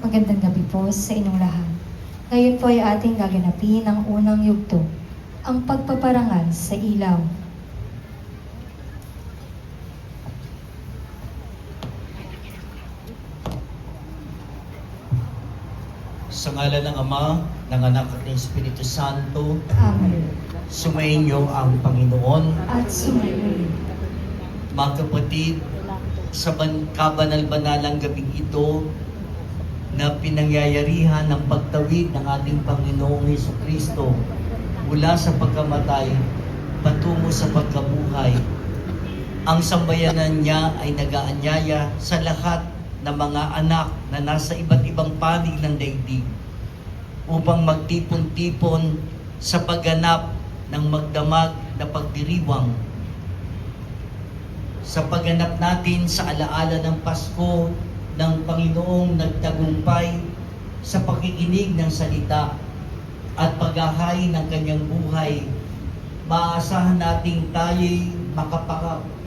Magandang gabi po sa inyong lahat. Ngayon po ay ating gaganapin ang unang yugto, ang pagpaparangal sa ilaw. Sa ngalan ng Ama, ng Anak at ng Espiritu Santo, Amen. sumainyo ang Panginoon. At sumayin. Mga kapatid, sa kabanal-banalang gabing ito, na pinangyayarihan ng pagtawid ng ating Panginoong Hesukristo mula sa pagkamatay patungo sa pagkabuhay. Ang sambayanan niya ay nag-aanyaya sa lahat ng mga anak na nasa iba't ibang panig ng daigdig upang magtipon-tipon sa pagganap ng magdamag na pagdiriwang. Sa pagganap natin sa alaala ng Pasko ng Panginoong nagtagumpay sa pakikinig ng salita at paghahain ng kanyang buhay, maaasahan nating tayo'y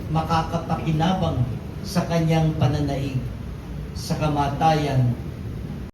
makakapakinabang sa kanyang pananaig, sa kamatayan